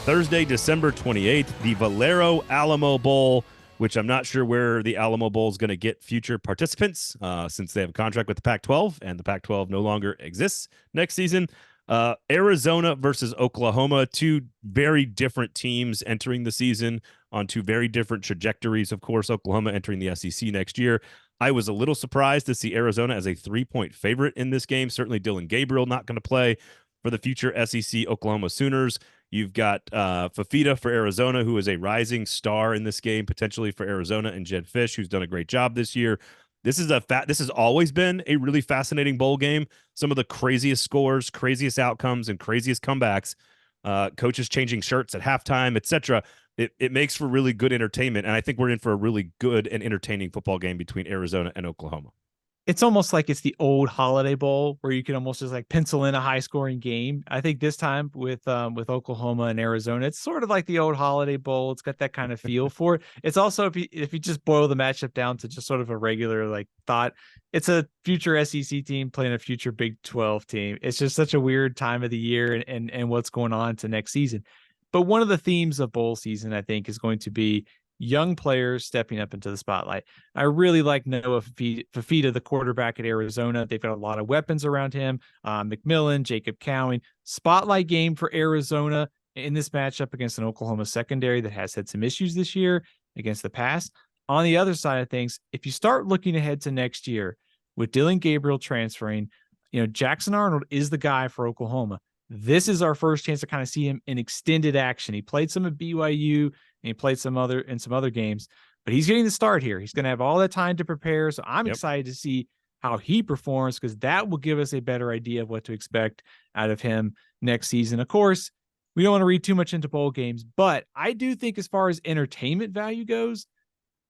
Thursday, December 28th, the Valero Alamo Bowl, which I'm not sure where the Alamo Bowl is going to get future participants since they have a contract with the Pac-12 and the Pac-12 no longer exists next season. Arizona versus Oklahoma, two very different teams entering the season on two very different trajectories. Of course, Oklahoma entering the SEC next year. I was a little surprised to see Arizona as a 3-point favorite in this game. Certainly Dillon Gabriel not going to play for the future SEC Oklahoma Sooners. You've got Fifita for Arizona, who is a rising star in this game, potentially for Arizona, and Jedd Fisch, who's done a great job this year. This has always been a really fascinating bowl game. Some of the craziest scores, craziest outcomes, and craziest comebacks. Coaches changing shirts at halftime, etc. It makes for really good entertainment, and I think we're in for a really good and entertaining football game between Arizona and Oklahoma. It's almost like it's the old Holiday Bowl where you can almost just like pencil in a high scoring game. I think this time with Oklahoma and Arizona, it's sort of like the old Holiday Bowl. It's got that kind of feel for it. It's also if you just boil the matchup down to just sort of a regular like thought, it's a future SEC team playing a future Big 12 team. It's just such a weird time of the year and what's going on to next season. But one of the themes of bowl season, I think, is going to be young players stepping up into the spotlight. I really like Noah Fifita, the quarterback at Arizona. They've got a lot of weapons around him. McMillan, Jacob Cowing. Spotlight game for Arizona in this matchup against an Oklahoma secondary that has had some issues this year against the pass. On the other side of things, if you start looking ahead to next year with Dillon Gabriel transferring, Jackson Arnold is the guy for Oklahoma. This is our first chance to kind of see him in extended action. He played some at BYU and he played some other games, but he's getting the start here. He's going to have all that time to prepare. So I'm excited to see how he performs because that will give us a better idea of what to expect out of him next season. Of course, we don't want to read too much into bowl games, but I do think as far as entertainment value goes,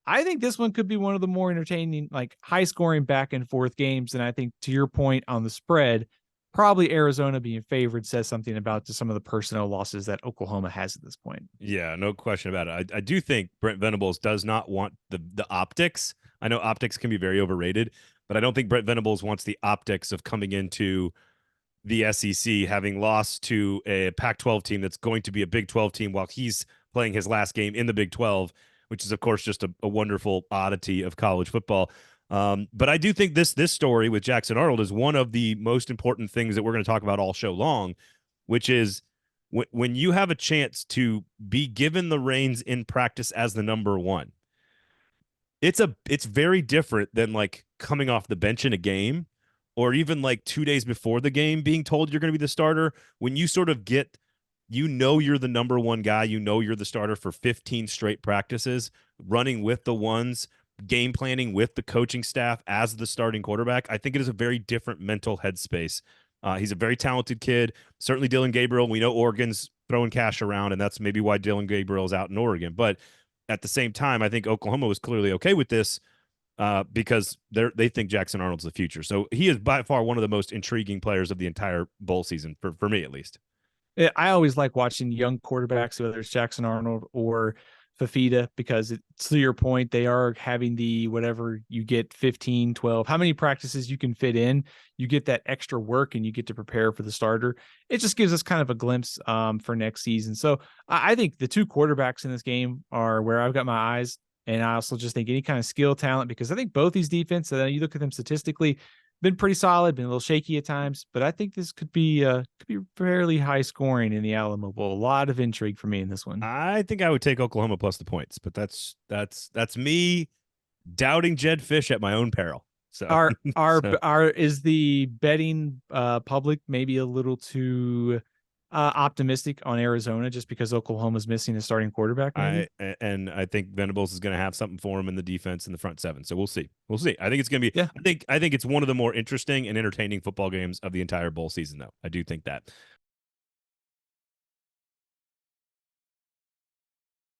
I think this one could be one of the more entertaining, like high scoring back and forth games. And I think to your point on the spread, probably Arizona being favored says something about some of the personnel losses that Oklahoma has at this point. Yeah, no question about it. I do think Brent Venables does not want the optics. I know optics can be very overrated, but I don't think Brent Venables wants the optics of coming into the SEC having lost to a Pac-12 team that's going to be a Big 12 team while he's playing his last game in the Big 12, which is, of course, just a wonderful oddity of college football. But I do think this story with Jackson Arnold is one of the most important things that we're going to talk about all show long, which is when you have a chance to be given the reins in practice as the number one. It's very different than like coming off the bench in a game or even like 2 days before the game being told you're going to be the starter. When you sort of get, you're the number one guy, you're the starter for 15 straight practices, running with the ones, game planning with the coaching staff as the starting quarterback. I think it is a very different mental headspace. He's a very talented kid. Certainly Dillon Gabriel. We know Oregon's throwing cash around, and that's maybe why Dillon Gabriel is out in Oregon. But at the same time, I think Oklahoma was clearly okay with this because they think Jackson Arnold's the future. So he is by far one of the most intriguing players of the entire bowl season, for me at least. I always like watching young quarterbacks, whether it's Jackson Arnold or Fifita, because it's to your point, they are having the whatever you get 15, 12, how many practices you can fit in, you get that extra work and you get to prepare for the starter. It just gives us kind of a glimpse for next season. So I think the two quarterbacks in this game are where I've got my eyes. And I also just think any kind of skill talent, because I think both these defenses, you look at them statistically, been pretty solid, been a little shaky at times, but I think this could be fairly high scoring in the Alamo Bowl. A lot of intrigue for me in this one. I think I would take Oklahoma plus the points, but that's me doubting Jedd Fisch at my own peril. So is the betting public maybe a little too optimistic on Arizona just because Oklahoma's missing a starting quarterback? Maybe? I think Venables is going to have something for him in the defense in the front seven. So we'll see. I think it's going to be. Yeah. I think it's one of the more interesting and entertaining football games of the entire bowl season, though. I do think that.